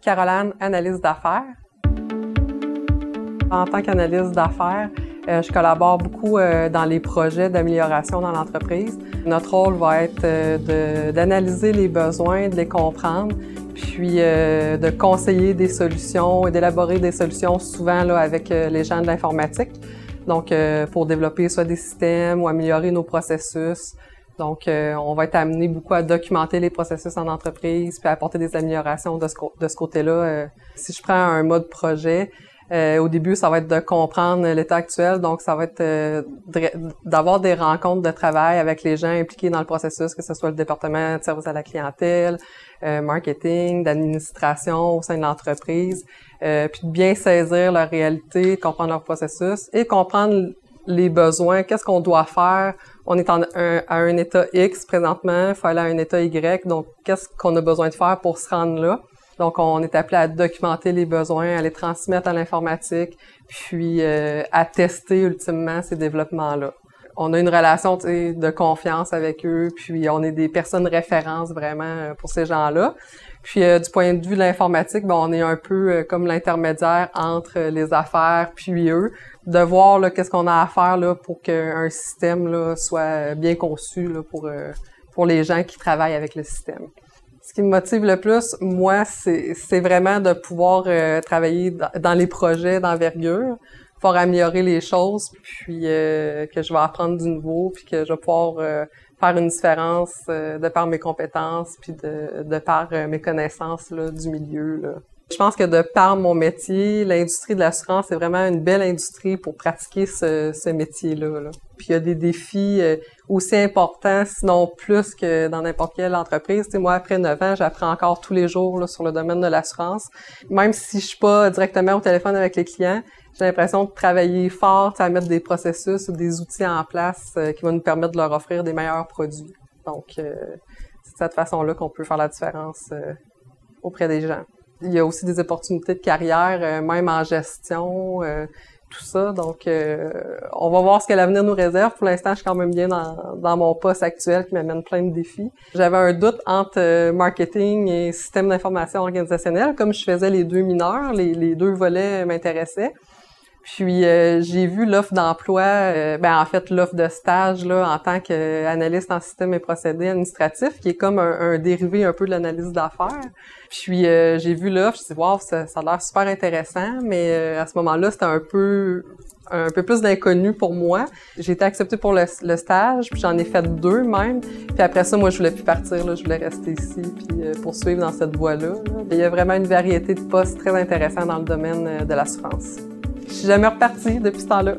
Caroline, analyste d'affaires. En tant qu'analyste d'affaires, je collabore beaucoup dans les projets d'amélioration dans l'entreprise. Notre rôle va être d'analyser les besoins, de les comprendre, puis de conseiller des solutions et d'élaborer des solutions souvent là, avec les gens de l'informatique. Donc, pour développer soit des systèmes ou améliorer nos processus. Donc, on va être amené beaucoup à documenter les processus en entreprise puis à apporter des améliorations de ce côté-là. Si je prends un mode projet, au début, ça va être de comprendre l'état actuel. Donc, ça va être d'avoir des rencontres de travail avec les gens impliqués dans le processus, que ce soit le département de service à la clientèle, marketing, d'administration au sein de l'entreprise, puis de bien saisir leur réalité, comprendre leur processus et comprendre les besoins, qu'est-ce qu'on doit faire. On est à un état X présentement, il faut aller à un état Y, donc qu'est-ce qu'on a besoin de faire pour se rendre là. Donc, on est appelé à documenter les besoins, à les transmettre à l'informatique, puis à tester ultimement ces développements-là. On a une relation de confiance avec eux, puis on est des personnes références vraiment pour ces gens-là. Puis du point de vue de l'informatique, on est un peu comme l'intermédiaire entre les affaires puis eux, de voir là, qu'est-ce qu'on a à faire là, pour qu'un système là, soit bien conçu là, pour les gens qui travaillent avec le système. Ce qui me motive le plus, moi, c'est vraiment de pouvoir travailler dans les projets d'envergure, pouvoir améliorer les choses, puis que je vais apprendre du nouveau, puis que je vais pouvoir faire une différence de par mes compétences, puis de par mes connaissances là, du milieu. Là. Je pense que de par mon métier, l'industrie de l'assurance est vraiment une belle industrie pour pratiquer ce métier-là. Là. Puis il y a des défis aussi importants, sinon plus que dans n'importe quelle entreprise. Tu sais, moi, après 9 ans, j'apprends encore tous les jours là, sur le domaine de l'assurance. Même si je suis pas directement au téléphone avec les clients, j'ai l'impression de travailler fort, à mettre des processus ou des outils en place qui vont nous permettre de leur offrir des meilleurs produits. Donc, c'est de cette façon-là qu'on peut faire la différence auprès des gens. Il y a aussi des opportunités de carrière, même en gestion, tout ça. Donc, on va voir ce que l'avenir nous réserve. Pour l'instant, je suis quand même bien dans mon poste actuel qui m'amène plein de défis. J'avais un doute entre marketing et système d'information organisationnelle. Comme je faisais les deux mineurs, les deux volets m'intéressaient. Puis j'ai vu l'offre d'emploi, en fait l'offre de stage là en tant qu'analyste en système et procédés administratifs, qui est comme un dérivé un peu de l'analyse d'affaires. Puis j'ai vu l'offre, je me suis dit wow, ça a l'air super intéressant, mais à ce moment-là, c'était un peu plus d'inconnu pour moi. J'ai été acceptée pour le stage, puis j'en ai fait 2 même. Puis après ça, moi, je voulais plus partir, là, je voulais rester ici, puis poursuivre dans cette voie-là. Là. Il y a vraiment une variété de postes très intéressants dans le domaine de l'assurance. Je suis jamais repartie depuis ce temps-là.